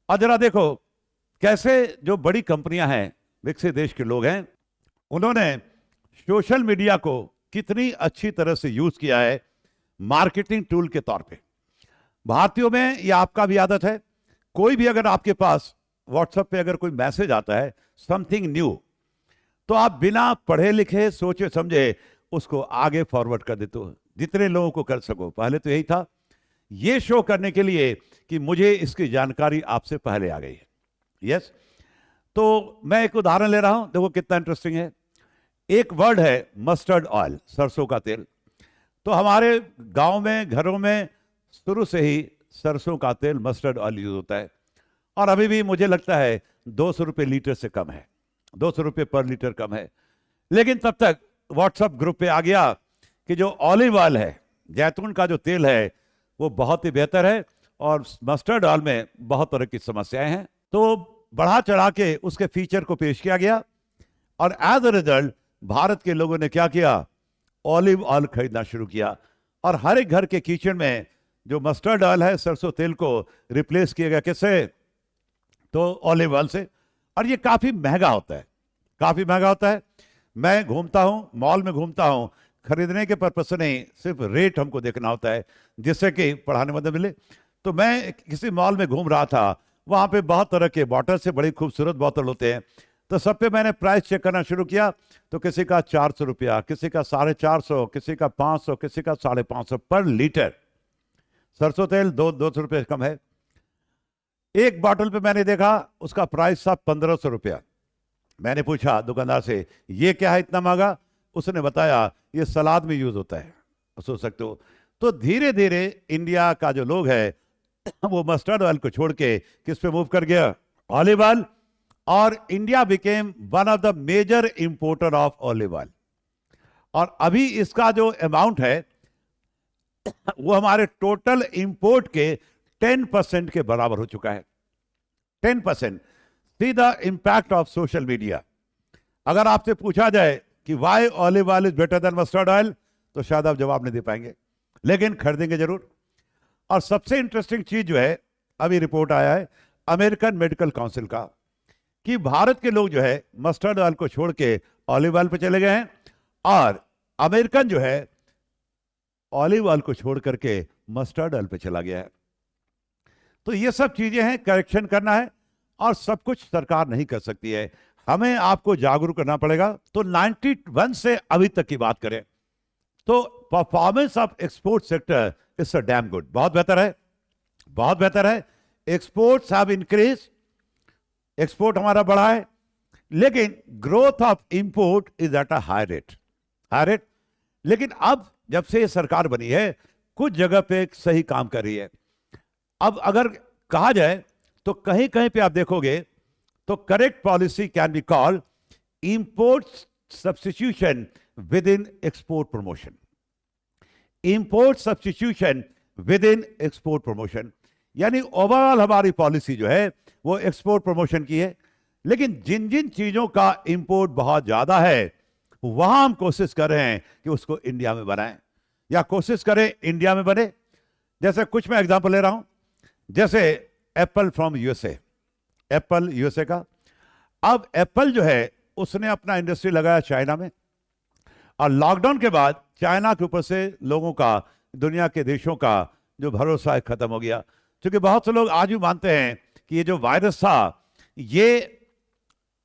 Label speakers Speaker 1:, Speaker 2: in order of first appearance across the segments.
Speaker 1: और जरा देखो कैसे जो बड़ी कंपनियां हैं, विकसित देश के लोग हैं, उन्होंने सोशल मीडिया को कितनी अच्छी तरह से यूज किया है मार्केटिंग टूल के तौर पे। भारतीयों में ये आपका भी आदत है, कोई भी अगर आपके पास व्हाट्सएप पे अगर कोई मैसेज आता है समथिंग न्यू, तो आप बिना पढ़े लिखे सोचे समझे उसको आगे फॉरवर्ड कर देते हो, जितने लोगों को कर सको। पहले तो यही था, ये शो करने के लिए कि मुझे इसकी जानकारी आपसे पहले आ गई है। यस, तो मैं एक उदाहरण ले रहा हूं, देखो कितना इंटरेस्टिंग है। एक वर्ड है मस्टर्ड ऑयल, सरसों का तेल। तो हमारे गांव में, घरों में शुरू से ही सरसों का तेल, मस्टर्ड ऑयल यूज होता है, और अभी भी मुझे लगता है 200 रुपये लीटर से कम है, 200 रुपये पर लीटर कम है। लेकिन तब तक व्हाट्सएप ग्रुप पे आ गया कि जो ऑलिव ऑयल है, जैतून का जो तेल है, वो बहुत ही बेहतर है और मस्टर्ड ऑयल में बहुत तरह की समस्याएं हैं। तो बढ़ा चढ़ा के उसके फीचर को पेश किया गया, और एज अ रिजल्ट भारत के लोगों ने क्या किया, ऑलिव ऑयल खरीदना शुरू किया, और हर एक घर के किचन में जो मस्टर्ड ऑयल है, सरसों तेल को रिप्लेस किया गया, किससे? तो ऑलिव ऑयल से। और ये काफी महंगा होता है, काफी महंगा होता है। मैं घूमता हूं, मॉल में घूमता हूं, खरीदने के पर्पज से नहीं, सिर्फ रेट हमको देखना होता है जिससे कि पढ़ाने में मदद मिले। तो मैं किसी मॉल में घूम रहा था, वहां पे बहुत तरह के बॉटल से, बड़ी खूबसूरत बोतल होते हैं, तो सब पे मैंने प्राइस चेक करना शुरू किया। तो किसी का 400 रुपया, किसी का 450, किसी का 500, किसी का 550 पर लीटर। सरसों तेल 200 रुपये कम है। एक बॉटल पे मैंने देखा उसका प्राइस था 1500 रुपया। मैंने पूछा दुकानदार से, ये क्या है इतना महंगा? उसने बताया ये सलाद में यूज होता है। सोच सकते हो। तो धीरे धीरे इंडिया का जो लोग है वो मस्टर्ड ऑयल को छोड़ के किस पे मूव कर गया? Olive oil. और India became one of the major importer of olive oil. और अभी इसका जो अमाउंट है वो हमारे टोटल इंपोर्ट के 10% के बराबर हो चुका है। 10%। See the impact of social media. अगर आपसे पूछा जाए कि why olive oil is better than mustard oil, तो शायद आप जवाब नहीं दे पाएंगे, लेकिन खरीदेंगे जरूर। और सबसे इंटरेस्टिंग चीज जो है, अभी रिपोर्ट आया है अमेरिकन मेडिकल काउंसिल का, कि भारत के लोग जो है मस्टर्ड ऑयल को छोड़ के ऑलिव ऑयल पे चले गए हैं, और अमेरिकन जो है ऑलिव ऑयल को छोड़ करके मस्टर्ड ऑयल पे चला गया है। तो ये सब चीजें हैं, करेक्शन करना है, और सब कुछ सरकार नहीं कर सकती है, हमें आपको जागरूक करना पड़ेगा। तो 91 से अभी तक की बात करें तो performance of export sector is a damn good, बहुत बेहतर है, बहुत बेहतर है। एक्सपोर्ट्स हैव इंक्रीज, एक्सपोर्ट हमारा बढ़ा है, लेकिन growth of import is at a high rate, high rate. लेकिन अब जब से ये सरकार बनी है, कुछ जगह पे सही काम कर रही है। अब अगर कहा जाए तो कहीं कहीं पे आप देखोगे तो correct policy can be called import substitution with in export promotion. Import substitution with in export promotion, यानी ओवरऑल हमारी पॉलिसी जो है वो एक्सपोर्ट प्रमोशन की है। लेकिन जिन जिन चीजों का इंपोर्ट बहुत ज्यादा है, वहां हम कोशिश कर रहे हैं कि उसको इंडिया में बनाएं, या कोशिश करें इंडिया में बने। जैसे कुछ मैं एग्जांपल ले रहा हूं, जैसे Apple from USA, Apple USA का। अब एप्पल जो है उसने अपना इंडस्ट्री लगाया चाइना में, और लॉकडाउन के बाद चाइना के ऊपर से लोगों का, दुनिया के देशों का जो भरोसा है खत्म हो गया। क्योंकि बहुत से लोग आज भी मानते हैं कि ये जो वायरस था ये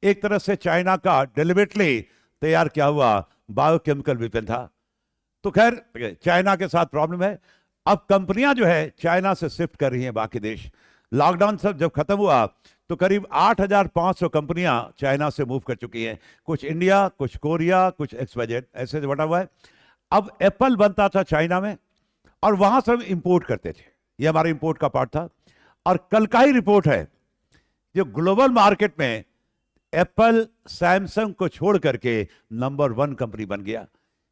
Speaker 1: एक तरह से चाइना का डेलिबरेटली तैयार किया हुआ बायोकेमिकल वेपन था। तो खैर चाइना के साथ प्रॉब्लम है। अब कंपनियां जो है चाइना से शिफ्ट कर रही हैं बाकी देश। लॉकडाउन सब जब खत्म हुआ तो करीब 8500 कंपनियां चाइना से मूव कर चुकी हैं, कुछ इंडिया, कुछ कोरिया, कुछ एक्सवाईजेड, ऐसे बटा हुआ है। अब एप्पल बनता था चाइना में, और वहां से हम इंपोर्ट करते थे, ये हमारे इंपोर्ट का पार्ट था। और कल का ही रिपोर्ट है, जो ग्लोबल मार्केट में एप्पल सैमसंग को छोड़ करके नंबर 1 कंपनी बन गया।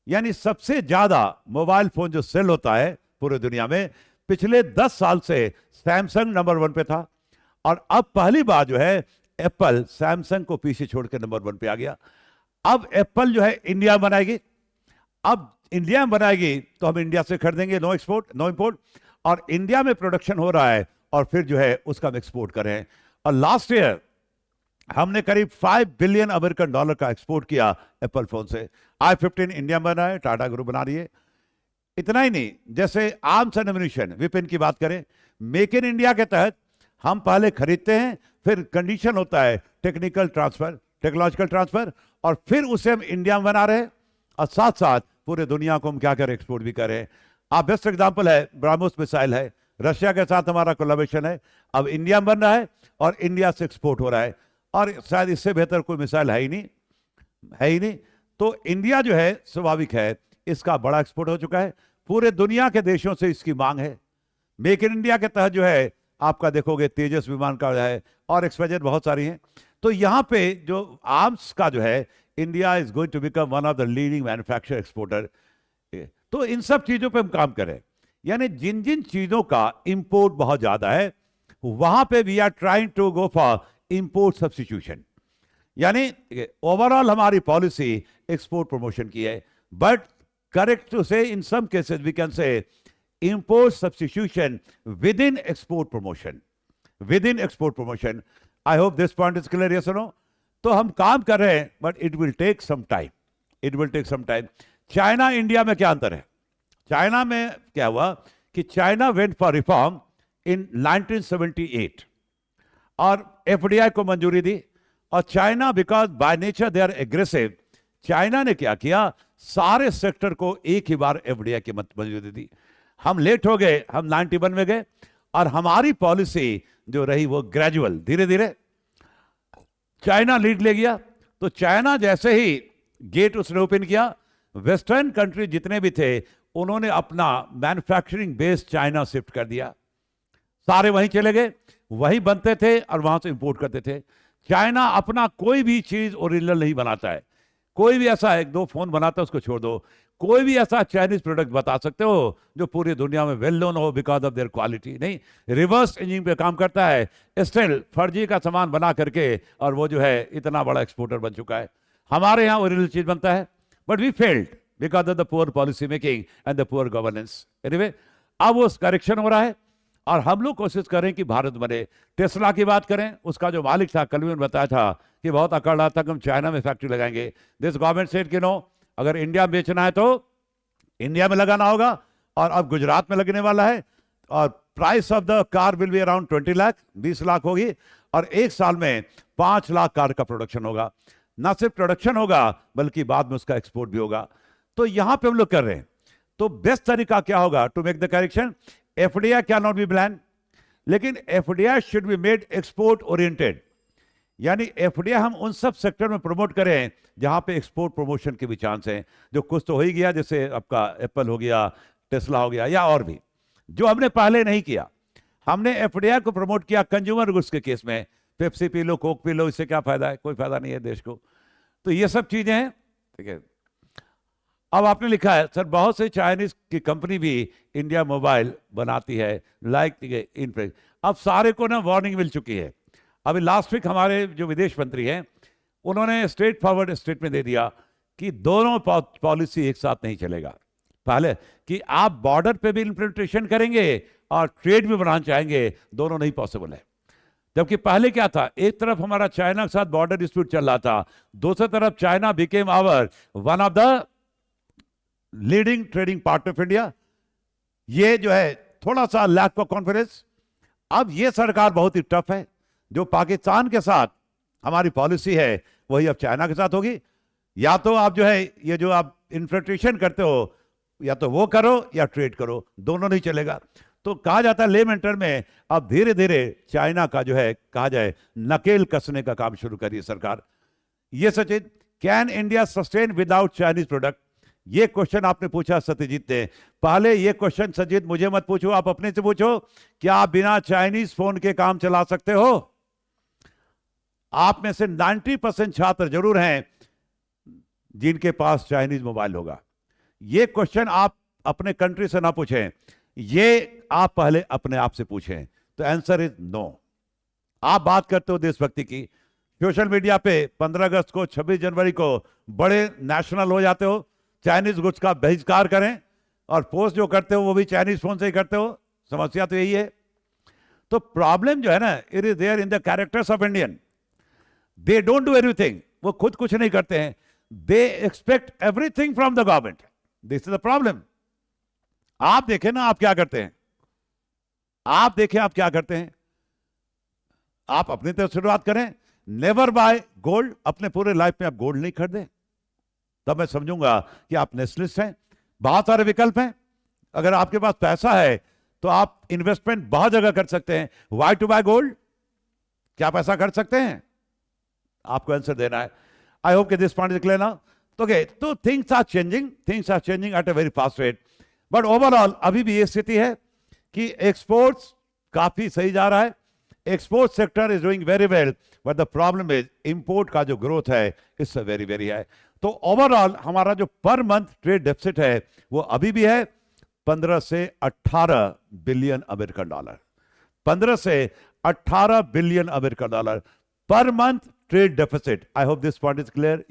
Speaker 1: यानी सबसे ज्यादा मोबाइल फोन जो सेल होता है पूरे दुनिया में, पिछले 10 साल से सैमसंग नंबर 1 पे था, और अब पहली बार जो है एप्पल सैमसंग को पीछे छोड़ के नंबर 1 पे आ गया। अब एप्पल जो है इंडिया बनाएगी, अब इंडिया में बनाएगी तो हम इंडिया से खरीदेंगे, नो एक्सपोर्ट नो इंपोर्ट। और इंडिया में प्रोडक्शन हो रहा है और फिर जो है उसका हम एक्सपोर्ट करें। और लास्ट ईयर हमने करीब $5 बिलियन का एक्सपोर्ट किया एप्पल फोन से। i15 इंडिया में बना है, टाटा ग्रुप बना रही है। इतना ही नहीं, जैसे आर्म्स एंड एम्यूनिशन विपिन की बात करें, मेक इन इंडिया के तहत हम पहले खरीदते हैं, फिर कंडीशन होता है टेक्निकल ट्रांसफर, टेक्नोलॉजिकल ट्रांसफर, और फिर उसे हम इंडिया में बना रहे हैं और साथ साथ पूरे दुनिया को हम क्या करें, एक्सपोर्ट भी करें। आप बेस्ट एग्जांपल है ब्रह्मोस मिसाइल है, रशिया के साथ हमारा कोलैबोरेशन है, अब इंडिया में बन रहा है और इंडिया से एक्सपोर्ट हो रहा है, और शायद इससे बेहतर कोई मिसाइल है ही नहीं, है ही नहीं। तो इंडिया जो है स्वाभाविक है इसका बड़ा एक्सपोर्ट हो चुका है, पूरे दुनिया के देशों से इसकी मांग है। मेक इन इंडिया के तहत जो है आपका देखोगे तेजस विमान का है और एक्सपेजेंट बहुत सारी हैं। तो यहाँ पे जो आर्म्स का जो है India is going to become one of the leading manufacture exporter. तो इन सब चीजों पे हम काम करें, यानी जिन जिन चीजों का इंपोर्ट बहुत ज्यादा है वहां पे we are trying to go for import substitution. यानी ओवरऑल हमारी पॉलिसी एक्सपोर्ट प्रमोशन की है, but correct to say in some cases we can say import substitution within export promotion, within export promotion. I hope this point is clear, yes or no? तो हम काम कर रहे हैं, but it will take some time. It will take some time. China India में क्या अंतर है? चाइना में क्या हुआ कि China went for reform in 1978 और FDI को मंजूरी दी, और China because by nature they are aggressive, China ने क्या किया, सारे सेक्टर को एक ही बार FDI की मंजूरी दी। हम लेट हो गए, हम 91 में गए, और हमारी पॉलिसी जो रही वो ग्रेजुअल, धीरे धीरे चाइना लीड ले गया। तो चाइना जैसे ही गेट उसने ओपन किया, वेस्टर्न कंट्री जितने भी थे उन्होंने अपना मैन्युफैक्चरिंग बेस चाइना शिफ्ट कर दिया, सारे वहीं चले गए, वहीं बनते थे और वहां से इंपोर्ट करते थे। चाइना अपना कोई भी चीज ओरिजिनल नहीं बनाता है, कोई भी ऐसा एक दो फोन बनाता है उसको छोड़ दो, कोई भी ऐसा चाइनीज प्रोडक्ट बता सकते हो जो पूरी दुनिया में वेल नोन हो बिकॉज ऑफ देयर क्वालिटी, नहीं। रिवर्स इंजीनियरिंग पे काम करता है, स्टिल फर्जी का सामान बना करके, और वो जो है इतना बड़ा एक्सपोर्टर बन चुका है। हमारे यहाँ ओरिजिनल चीज बनता है, but we failed because of the poor policy making and the poor governance. Anyway, अब वो करेक्शन हो रहा है और हम लोग कोशिश करें कि भारत बने। टेस्ला की बात करें, उसका जो मालिक था, कल भी मैंने बताया था कि बहुत अकड़ रहा था कि हम चाइना में फैक्ट्री लगाएंगे। दिस गवर्नमेंट सेड कि नो, अगर इंडिया में बेचना है तो इंडिया में लगाना होगा, और अब गुजरात में लगने वाला है, और price of the car will be around 20 lakh, 20 lakh होगी, और एक साल में 5 लाख कार का प्रोडक्शन होगा। ना सिर्फ प्रोडक्शन होगा बल्कि बाद में उसका एक्सपोर्ट भी होगा। तो यहां पे हम लोग कर रहे हैं। तो बेस्ट तरीका क्या होगा to make the correction? FDI can not be ब्लैन, लेकिन FDI should be made export oriented. यानी FDI हम उन सब सेक्टर में प्रमोट करें जहां पे एक्सपोर्ट प्रमोशन के भी चांस हैं, जो कुछ तो हो ही गया, जैसे आपका एप्पल हो गया, टेस्ला हो गया, या और भी जो हमने पहले नहीं किया। हमने FDI को प्रमोट किया कंज्यूमर गुड्स के केस में, Pepsi P low, Coke P low, इससे क्या फायदा है? कोई फायदा नहीं है देश को। तो ये सब चीजें हैं, ठीक है। अब आपने लिखा है सर बहुत से चाइनीज की कंपनी भी इंडिया मोबाइल बनाती है, लाइक इन। अब सारे को ना वार्निंग मिल चुकी है। अभी लास्ट वीक हमारे जो विदेश मंत्री हैं उन्होंने स्ट्रेट फॉरवर्ड स्टेटमेंट दे दिया कि दोनों पॉलिसी एक साथ नहीं चलेगा। पहले कि आप बॉर्डर पे भी इम्प्लीमेंटेशन करेंगे और ट्रेड भी बनाना चाहेंगे, दोनों नहीं पॉसिबल है। जबकि पहले क्या था, एक तरफ हमारा चाइना के साथ बॉर्डर डिस्प्यूट चल रहा था, दूसरी तरफ China became hour one of the leading trading partner of India. ये जो है थोड़ा सा लैक ऑफ कॉन्फिडेंस। अब ये सरकार बहुत ही टफ है, जो पाकिस्तान के साथ हमारी पॉलिसी है वही अब चाइना के साथ होगी। या तो आप जो है ये जो आप इन्फ्लेशन करते हो, या तो वो करो या ट्रेड करो, दोनों नहीं चलेगा। तो कहा जाता है लेमन टर्म में अब धीरे धीरे चाइना का जो है कहा जाए नकेल कसने का काम शुरू करिए सरकार। ये Sachin, can India sustain without Chinese product? ये क्वेश्चन आपने पूछा सत्यजीत ने। पहले ये क्वेश्चन सत्यजीत मुझे मत पूछो, आप अपने से पूछो, क्या आप बिना चाइनीज फोन के काम चला सकते हो? आप में से 90% छात्र जरूर हैं जिनके पास चाइनीज मोबाइल होगा। ये क्वेश्चन आप अपने कंट्री से ना पूछें, ये आप पहले अपने आप से पूछें। तो आंसर इज नो। आप बात करते हो देशभक्ति की, सोशल मीडिया पे 15 अगस्त को, 26 जनवरी को बड़े नेशनल हो जाते हो, चाइनीज गुड्स का बहिष्कार करें, और पोस्ट जो करते हो वो भी चाइनीज फोन से ही करते हो। समस्या तो यही है। तो प्रॉब्लम जो है ना, it is there in the characters of Indian. They don't do everything. वो खुद कुछ नहीं करते हैं. They expect everything from the government. This is the problem. आप देखें ना, आप क्या करते हैं. आप देखें आप क्या करते हैं. आप अपनी तरफ शुरुआत करें. Never buy gold. अपने पूरे लाइफ में आप गोल्ड नहीं खरीदे, तब मैं समझूंगा कि आप नेशनलिस्ट हैं. बहुत सारे विकल्प हैं. अगर आपके पास पैसा है तो आप इन्वेस्टमेंट बहुत जगह कर सकते हैं. Why to buy gold. क्या आप ऐसा कर सकते हैं? आपको आंसर देना है. आई होप कि this point is clear now. तो things are changing at a very fast rate. But overall अभी भी ये स्थिति है कि एक्सपोर्ट्स काफी सही जा रहा है. Export sector is doing very well, but the problem is import का जो ग्रोथ है इट्स वेरी वेरी हाई. तो ओवरऑल हमारा जो पर मंथ ट्रेड डेफिसिट है वो अभी भी है 15 से 18 बिलियन अमेरिकन डॉलर. 15 से 18 billion American dollar per month trade deficit. I hope this point is clear.